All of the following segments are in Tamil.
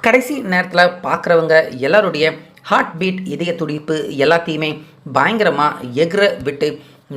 கடைசி நேரத்தில் பார்க்குறவங்க எல்லாருடைய ஹார்ட் பீட் இதய துடிப்பு எல்லாத்தையுமே பயங்கரமாக எகிற விட்டு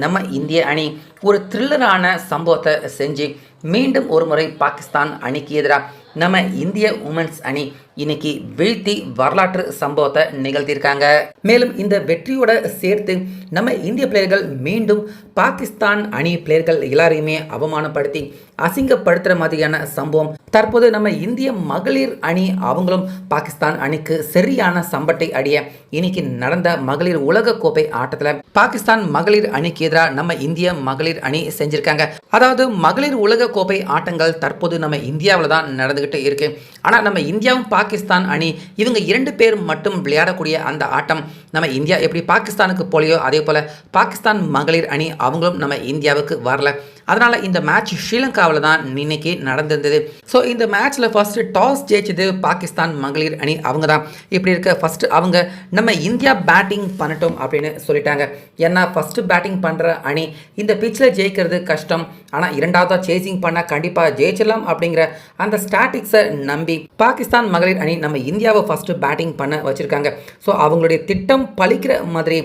நம்ம இந்திய அணி ஒரு த்ரில்லரான சம்பவத்தை செஞ்சு மீண்டும் ஒரு முறை பாகிஸ்தான் அணிக்கு எதிராக நம்ம இந்திய உமன்ஸ் அணி இன்னைக்கு வீழ்த்தி வரலாற்று சம்பவத்தை நிகழ்த்தியிருக்காங்க. மேலும் இந்த வெற்றியோட சேர்த்து நம்ம இந்திய பிளேயர்கள் மீண்டும் பாகிஸ்தான் அணி பிளேயர்கள் எல்லாரையுமே அவமானப்படுத்தி அசிங்கப்படுத்துகிற மாதிரியான சம்பவம் தற்போது நம்ம இந்திய மகளிர் அணி அவங்களும் பாகிஸ்தான் அணிக்கு சரியான சம்பட்டை அடிய இன்னைக்கு நடந்த மகளிர் உலக கோப்பை ஆட்டத்தில் பாகிஸ்தான் மகளிர் அணிக்கு எதிராக நம்ம இந்திய மகளிர் அணி செஞ்சிருக்காங்க. அதாவது மகளிர் உலக கோப்பை ஆட்டங்கள் தற்போது நம்ம இந்தியாவில் தான் நடந்துகிட்டு இருக்கு. ஆனால் நம்ம இந்தியாவும் பாகிஸ்தான் அணி இவங்க 2 பேர் மட்டும் விளையாடக்கூடிய அந்த ஆட்டம் நம்ம இந்தியா எப்படி பாகிஸ்தானுக்கு போலியோ அதே போல் பாகிஸ்தான் மகளிர் அணி அவங்களும் நம்ம இந்தியாவுக்கு வரல. அதனால் இந்த மேட்ச் ஸ்ரீலங்காவில் தான் இன்னைக்கு நடந்திருந்தது. ஸோ இந்த மேட்ச்சில் ஃபஸ்ட்டு டாஸ் ஜெயிச்சது பாகிஸ்தான் மகளிர் அணி அவங்க தான். இப்படி இருக்க ஃபஸ்ட்டு அவங்க நம்ம இந்தியா பேட்டிங் பண்ணட்டும் அப்படின்னு சொல்லிட்டாங்க. ஏன்னா ஃபஸ்ட்டு பேட்டிங் பண்ணுற அணி இந்த பிச்சில் ஜெயிக்கிறது கஷ்டம். ஆனால் இரண்டாவதாக சேசிங் பண்ணால் கண்டிப்பாக ஜெயிச்சிடலாம் அப்படிங்கிற அந்த ஸ்டாட்டிக்ஸை நம்பி பாகிஸ்தான் மகளிர் அணி நம்ம இந்தியாவை ஃபஸ்ட்டு பேட்டிங் பண்ண வச்சுருக்காங்க. ஸோ அவங்களுடைய திட்டம் பலிக்கிற மாதிரி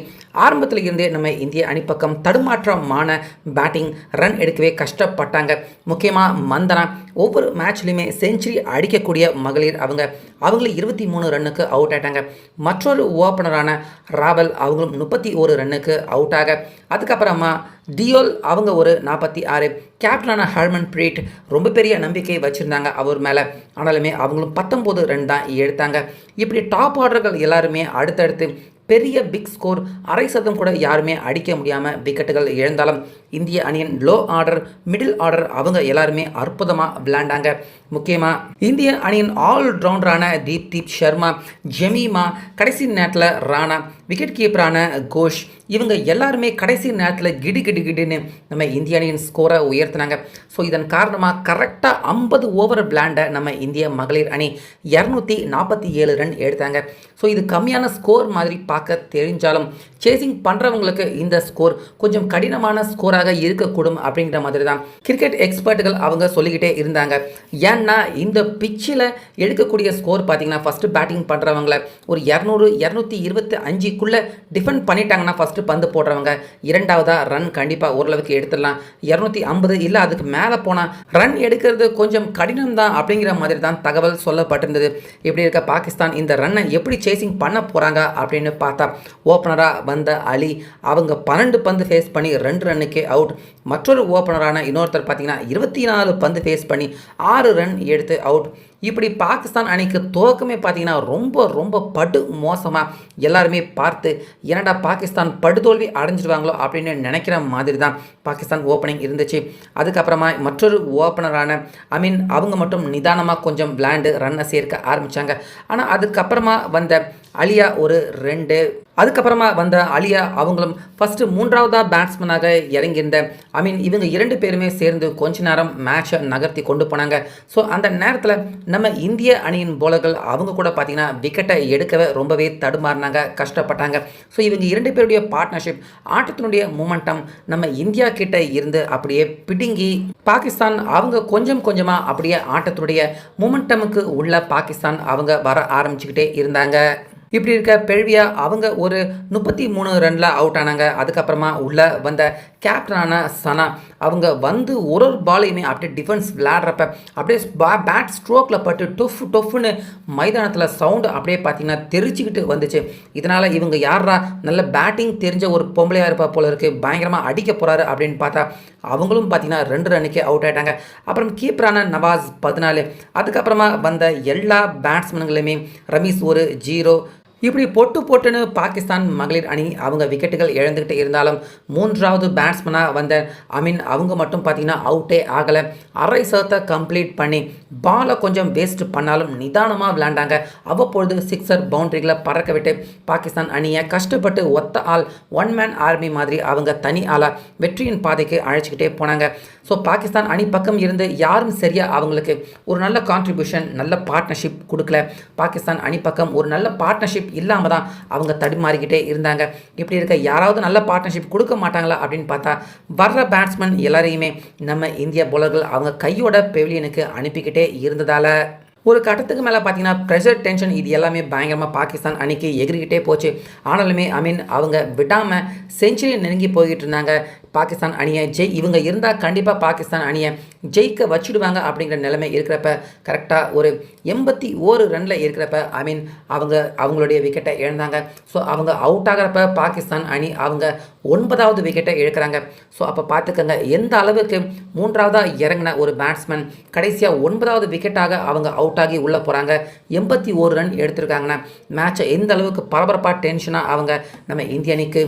ஆரம்பத்தில் இருந்தே நம்ம இந்திய அணி பக்கம் தடுமாற்றமான பேட்டிங் ரன் எடுக்கவே கஷ்டப்பட்டாங்க. முக்கியமாக மந்தனா ஒவ்வொரு மேட்ச்லையுமே செஞ்சுரி அடிக்கக்கூடிய மகளிர் அவங்களும் 23 ரன்னுக்கு அவுட் ஆகிட்டாங்க. மற்றொரு ஓப்பனரான ராவல் அவங்களும் 31 ரன்னுக்கு அவுட் ஆக, அதுக்கப்புறமா டியோல் அவங்க ஒரு 46, கேப்டனான ஹர்மன் பிரீட் ரொம்ப பெரிய நம்பிக்கை வச்சுருந்தாங்க அவர் மேலே. ஆனாலுமே அவங்களும் 19 ரன் தான் எடுத்தாங்க. இப்படி டாப் ஆர்டர்கள் எல்லாருமே அடுத்தடுத்து பெரிய பிக் ஸ்கோர் அரை சதம் கூட யாருமே அடிக்க முடியாமல் விக்கெட்டுகள் இழந்தாலும் இந்திய அணியின் லோ ஆர்டர் மிடில் ஆர்டர் அவங்க எல்லாருமே அற்புதமாக விளையாண்டாங்க. முக்கியமாக இந்திய அணியின் ஆல்ரவுண்டரான தீப் சர்மா, ஜெமீமா, கடைசி நேரத்தில் ராணா, விக்கெட் கீப்பரான கோஷ் இவங்க எல்லாருமே கடைசி நேரத்தில் கிடுன்னு நம்ம இந்திய அணியின் ஸ்கோரை உயர்த்தினாங்க. ஸோ இதன் காரணமாக கரெக்டாக 50 ஓவர் விளையாண்ட நம்ம இந்திய மகளிர் அணி 247 ரன் எடுத்தாங்க. ஸோ இது கம்மியான ஸ்கோர் மாதிரி பார்க்க தெரிஞ்சாலும் சேசிங் பண்ணுறவங்களுக்கு இந்த ஸ்கோர் கொஞ்சம் கடினமான ஸ்கோராக இருக்கக்கூடும் அப்படிங்கிற மாதிரி தான் கிரிக்கெட் எக்ஸ்பர்ட்டுகள் அவங்க சொல்லிக்கிட்டே இருந்தாங்க. ஏன்னா இந்த பிச்சில் எடுக்கக்கூடிய ஸ்கோர் பார்த்தீங்கன்னா ஃபஸ்ட்டு பேட்டிங் பண்ணுறவங்கள ஒரு 200 225க்குள்ளே டிஃபெண்ட் பண்ணிட்டாங்கன்னா ஃபஸ்ட்டு பந்து போடுறவங்க இரண்டாவதாக ரன் கண்டிப்பாக ஓரளவுக்கு எடுத்துடலாம். 250 இல்லை அதுக்கு மேலே போனால் ரன் எடுக்கிறது கொஞ்சம் கடினம் தான் அப்படிங்கிற மாதிரி தான் தகவல் சொல்லப்பட்டிருந்தது. இப்படி இருக்க பாகிஸ்தான் இந்த ரன்னை எப்படி சேசிங் பண்ண போகிறாங்க அப்படின்னு பார்த்தா ஓப்பனராக வந்த அலி அவங்க 12 பந்து ஃபேஸ் பண்ணி 2 ரன்னுக்கே அவுட். மற்றொரு ஓப்பனரான இன்னொருத்தர் பார்த்தீங்கன்னா 24 பந்து ஃபேஸ் பண்ணி 6 ரன் எடுத்து அவுட். இப்படி பாகிஸ்தான் அணிக்கு துவக்கமே பார்த்தீங்கன்னா ரொம்ப படு மோசமாக எல்லாருமே பார்த்து என்னடா பாகிஸ்தான் படுதோல்வி அடைஞ்சிடுவாங்களோ அப்படின்னு நினைக்கிற மாதிரி தான் பாகிஸ்தான் ஓப்பனிங் இருந்துச்சு. அதுக்கப்புறமா மற்றொரு ஓப்பனரான அமீன் அவங்க மட்டும் நிதானமாக கொஞ்சம் விளையாண்டு ரன்னை சேர்க்க ஆரம்பித்தாங்க. ஆனால் அதுக்கப்புறமா வந்த அலியா ஒரு 2, அதுக்கப்புறமா வந்த அலியா அவங்களும் ஃபஸ்ட்டு 3ஆவதாக பேட்ஸ்மேனாக இறங்கியிருந்த அமீன் இவங்க 2 பேருமே சேர்ந்து கொஞ்ச நேரம் மேட்சை நகர்த்தி கொண்டு போனாங்க. ஸோ அந்த நேரத்தில் நம்ம இந்திய அணியின் போலர்கள் அவங்க கூட பார்த்திங்கன்னா விக்கெட்டை எடுக்கவே ரொம்பவே தடுமாறினாங்க, கஷ்டப்பட்டாங்க. ஸோ இவங்க 2 பேருடைய பார்ட்னர்ஷிப் ஆட்டத்தினுடைய மூமெண்டம் நம்ம இந்தியா கிட்ட இருந்து அப்படியே பிடுங்கி பாகிஸ்தான் அவங்க கொஞ்சமாக அப்படியே ஆட்டத்தினுடைய மூமெண்டமுக்கு உள்ள பாகிஸ்தான் அவங்க வர ஆரம்பிச்சுக்கிட்டே இருந்தாங்க. இப்படி இருக்க பெல்வியா அவங்க ஒரு 33 ரனில் அவுட் ஆனாங்க. அதுக்கப்புறமா உள்ள வந்த கேப்டனான சனா அவங்க வந்து ஒரு பாலையுமே அப்படியே டிஃபென்ஸ் விளையாடுறப்ப அப்படியே பேட் ஸ்ட்ரோக்கில் பட்டு டொஃப்னு மைதானத்தில் சவுண்டு அப்படியே பார்த்தீங்கன்னா தெரிச்சுக்கிட்டு வந்துச்சு. இதனால் இவங்க யாரா நல்ல பேட்டிங் தெரிஞ்ச ஒரு பொம்பளையாக இருப்பா போல இருக்குது, பயங்கரமாக அடிக்க போகிறாரு அப்படின்னு பார்த்தா அவங்களும் பார்த்தீங்கன்னா 2 ரன்னுக்கே அவுட் ஆகிட்டாங்க. அப்புறம் கீப்பரான நவாஸ் 14, அதுக்கப்புறமா வந்த எல்லா பேட்ஸ்மேன்களுமே ரமீஸ் ஒரு 0. இப்படி போட்டுன்னு பாகிஸ்தான் மகளிர் அணி அவங்க விக்கெட்டுகள் இழந்துக்கிட்டு இருந்தாலும் 3ஆவது பேட்ஸ்மேனாக வந்த அமீன் அவங்க மட்டும் பார்த்தீங்கன்னா அவுட்டே ஆகலை. அரை சதத்தை கம்ப்ளீட் பண்ணி பாலை கொஞ்சம் வேஸ்ட் பண்ணாலும் நிதானமாக விளையாண்டாங்க. அவ்வப்பொழுது சிக்ஸர் பவுண்டரிகளை பறக்க விட்டு பாகிஸ்தான் அணியை கஷ்டப்பட்டு ஒத்த ஆள் 1 மேன் ஆர்மி மாதிரி அவங்க தனி ஆளாக வெற்றியின் பாதைக்கு அழைச்சிக்கிட்டே போனாங்க. ஸோ பாகிஸ்தான் அணி பக்கம் இருந்து யாரும் சரியாக அவங்களுக்கு ஒரு நல்ல கான்ட்ரிபியூஷன் நல்ல பார்ட்னர்ஷிப் கொடுக்கல. பாகிஸ்தான் அணி பக்கம் ஒரு நல்ல பார்ட்னர்ஷிப் இல்லாமல் தான் அவங்க தடுமாறிக்கிட்டே இருந்தாங்க. இப்படி இருக்க யாராவது நல்ல பார்ட்னர்ஷிப் கொடுக்க மாட்டாங்களா அப்படின்னு பார்த்தா வர்ற பேட்ஸ்மேன் எல்லாரையுமே நம்ம இந்திய பவுலர்கள் அவங்க கையோட பெவிலியனுக்கு அனுப்பிக்கிட்டே இருந்ததால் ஒரு கட்டத்துக்கு மேலே பார்த்தீங்கன்னா ப்ரெஷர் டென்ஷன் இது எல்லாமே பயங்கரமாக பாகிஸ்தான் அணிக்கு எகிரிக்கிட்டே போச்சு. ஆனாலுமே அவங்க விடாமல் செஞ்சுரி நெருங்கி போய்கிட்டு இருந்தாங்க. பாகிஸ்தான் அணியை இவங்க இருந்தால் கண்டிப்பாக பாகிஸ்தான் அணியை ஜெயிக்க வச்சுடுவாங்க அப்படிங்கிற நிலைமை இருக்கிறப்ப கரெக்டாக ஒரு 81 ரனில் இருக்கிறப்ப அவங்களுடைய விக்கெட்டை இழந்தாங்க. ஸோ அவங்க அவுட் ஆகிறப்ப பாகிஸ்தான் அணி அவங்க 9வது விக்கெட்டை இழக்கிறாங்க. ஸோ அப்போ பார்த்துக்கங்க எந்த அளவுக்கு 3வதாக இறங்கின ஒரு பேட்ஸ்மேன் கடைசியாக 9வது விக்கெட்டாக அவங்க அவுட் ஆகி உள்ளே போகிறாங்க. 81 ரன் எடுத்திருக்காங்கன்னா மேட்சை எந்த அளவுக்கு பரபரப்பாக டென்ஷனாக நம்ம இந்திய அணிக்கு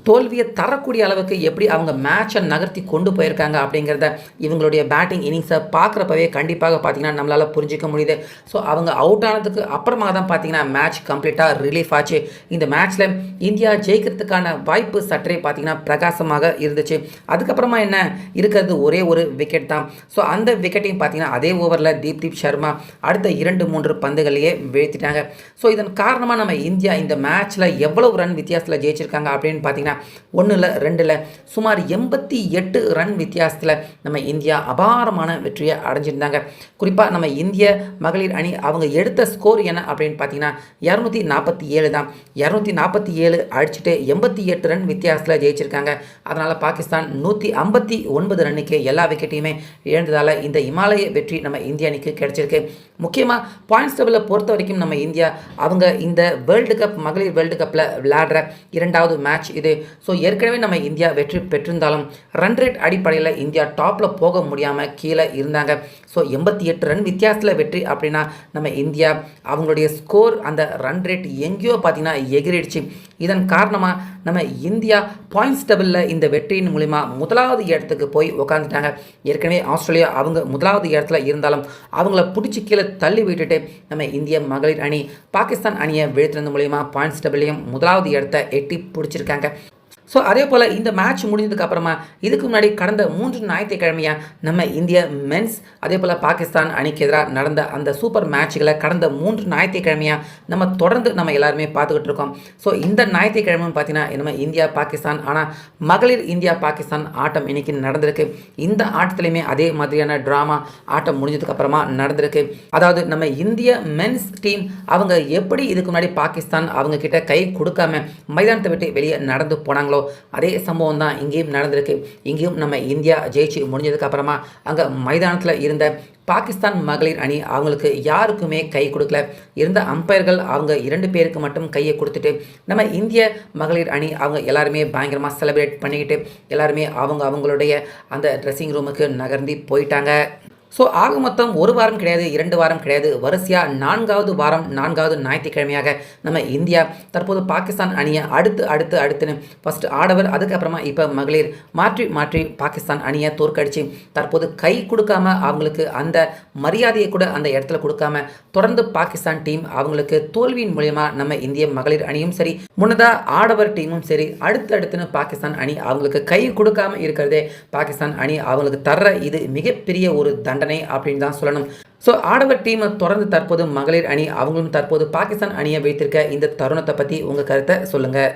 தோல்வியை தரக்கூடிய அளவுக்கு எப்படி அவங்க மேட்சை நகர்த்தி கொண்டு போயிருக்காங்க அப்படிங்கிறத இவங்களுடைய பேட்டிங் இன்னிங்ஸை பார்க்குறப்பவே கண்டிப்பாக பார்த்தீங்கன்னா நம்மளால் புரிஞ்சிக்க முடியுது. ஸோ அவங்க அவுட் ஆனதுக்கு அப்புறமா தான் பார்த்தீங்கன்னா மேட்ச் கம்ப்ளீட்டாக ரிலீஃப் ஆச்சு. இந்த மேட்ச்சில் இந்தியா ஜெயிக்கிறதுக்கான வாய்ப்பு சற்றே பார்த்தீங்கன்னா பிரகாசமாக இருந்துச்சு. அதுக்கப்புறமா என்ன இருக்கிறது ஒரே ஒரு விக்கெட் தான். ஸோ அந்த விக்கெட்டையும் பார்த்தீங்கன்னா அதே ஓவரில் தீப் சர்மா அடுத்த 2-3 பந்துகளையே வீழ்த்திட்டாங்க. ஸோ இதன் காரணமாக நம்ம இந்தியா இந்த மேட்ச்சில் எவ்வளவு ரன் வித்தியாசத்தில் ஜெயிச்சிருக்காங்க அப்படின்னு பார்த்தீங்கன்னா 1 2 சுமார் 88 ரன் வித்தியாசத்தில் நம்ம இந்தியா அபாரமான வெற்றியை அடைஞ்சிருந்தாங்க. குறிப்பாக நம்ம இந்திய மகளிர் அணி அவங்க எடுத்த ஸ்கோர் என்ன அப்படின்னு பார்த்தீங்கன்னா 247 தான். 247 அடிச்சுட்டு 88 ரன் வித்தியாசத்தில் ஜெயிச்சிருக்காங்க. அதனால் பாகிஸ்தான் 159 ரன்னுக்கு எல்லா விக்கெட்டையுமே இழந்ததால் இந்த இமாலய வெற்றி நம்ம இந்திய அணிக்கு கிடைச்சிருக்கு. முக்கியமாக பாயிண்ட்ஸ் டேபிளில் பொறுத்த வரைக்கும் நம்ம இந்தியா அவங்க இந்த வேர்ல்டு கப் மகளிர் வேர்ல்டு கப்பில் விளையாடுற 2வது மேட்ச் இது. ஸோ ஏற்கனவே நம்ம இந்தியா வெற்றி பெற்றிருந்தாலும் ரன் ரேட் அடிப்படையில் இந்தியா டாப்பில் போக முடியாமல் கீழே இருந்தாங்க. ஸோ 88 ரன் வித்தியாசத்தில் வெற்றி அப்படின்னா நம்ம இந்தியா அவங்களுடைய ஸ்கோர் அந்த ரன் ரேட் எங்கேயோ பார்த்தீங்கன்னா எகிரிடுச்சு. இதன் காரணமாக நம்ம இந்தியா பாயிண்ட்ஸ் டேபிளில் இந்த வெற்றியின் மூலிமா 1வது இடத்துக்கு போய் உட்காந்துட்டாங்க. ஏற்கனவே ஆஸ்திரேலியா அவங்க 1வது இடத்துல இருந்தாலும் அவங்கள பிடிச்சி கீழே தள்ளி விட்டுட்டு நம்ம இந்திய மகளிர் அணி பாகிஸ்தான் அணியை வீழ்த்தினது மூலிமா பாயிண்ட்ஸ் டேபிளையும் 1வது இடத்தை எட்டி பிடிச்சிருக்காங்க. ஸோ அதே போல் இந்த மேட்ச் முடிஞ்சதுக்கு அப்புறமா இதுக்கு முன்னாடி கடந்த 3 ஞாயிற்றுக்கிழமையாக நம்ம இந்திய மென்ஸ் அதே போல் பாகிஸ்தான் அணிக்கு எதிராக நடந்த அந்த சூப்பர் மேட்ச்களை கடந்த 3 ஞாயிற்றுக்கிழமையாக தொடர்ந்து நம்ம எல்லாருமே பார்த்துக்கிட்டு இருக்கோம். ஸோ இந்த ஞாயிற்றுக்கிழமைன்னு பார்த்தீங்கன்னா நம்ம இந்தியா பாகிஸ்தான் ஆனால் மகளிர் இந்தியா பாகிஸ்தான் ஆட்டம் இன்னைக்கு நடந்திருக்கு. இந்த ஆட்டத்துலையுமே அதே மாதிரியான ட்ராமா ஆட்டம் முடிஞ்சதுக்கு அப்புறமா நடந்திருக்கு. அதாவது நம்ம இந்திய மென்ஸ் டீம் அவங்க எப்படி இதுக்கு முன்னாடி பாகிஸ்தான் அவங்க கிட்ட கை கொடுக்காம மைதானத்தை விட்டு வெளியே நடந்து போனாங்களோ அதே சம்பவம் தான் இங்கேயும் நடந்திருக்கு. இங்கேயும் நம்ம இந்தியா ஜெயிச்சு முடிஞ்சதுக்கு அப்புறமா அங்கே மைதானத்தில் இருந்த பாகிஸ்தான் மகளிர் அணி அவங்களுக்கு யாருக்குமே கை கொடுக்கல. இருந்த அம்பையர்கள் அவங்க 2 பேருக்கு மட்டும் கையை கொடுத்துட்டு நம்ம இந்திய மகளிர் அணி அவங்க எல்லாருமே பயங்கரமாக செலிப்ரேட் பண்ணிக்கிட்டு எல்லாருமே அவங்களுடைய அந்த ட்ரெஸ்ஸிங் ரூமுக்கு நகர்ந்து போயிட்டாங்க. ஸோ ஆக மொத்தம் 1 வாரம் கிடையாது, 2 வாரம் கிடையாது, வரிசையாக 4வது வாரம் 4வது ஞாயிற்றுக்கிழமையாக நம்ம இந்தியா தற்போது பாகிஸ்தான் அணியை அடுத்துன்னு ஃபஸ்ட்டு ஆடவர் அதுக்கப்புறமா இப்போ மகளிர் மாற்றி பாகிஸ்தான் அணியை தோற்கடிச்சு தற்போது கை கொடுக்காம அவங்களுக்கு அந்த மரியாதையை கூட அந்த இடத்துல கொடுக்காம தொடர்ந்து பாகிஸ்தான் டீம் அவங்களுக்கு தோல்வியின் மூலயமா நம்ம இந்திய மகளிர் அணியும் சரி முன்னதாக ஆடவர் டீமும் சரி அடுத்துன்னு பாகிஸ்தான் அணி அவங்களுக்கு கை கொடுக்காம இருக்கிறதே பாகிஸ்தான் அணி அவங்களுக்கு தர்ற இது மிகப்பெரிய ஒரு தண்டனை அப்படின்னு தான் சொல்லணும். ஸோ ஆடவர் டீமை தொடர்ந்து தற்போது மகளிர் அணி அவங்களும் தற்போது பாகிஸ்தான் அணியை வைத்திருக்க இந்த தருணத்தை பற்றி உங்கள் கருத்தை சொல்லுங்கள்.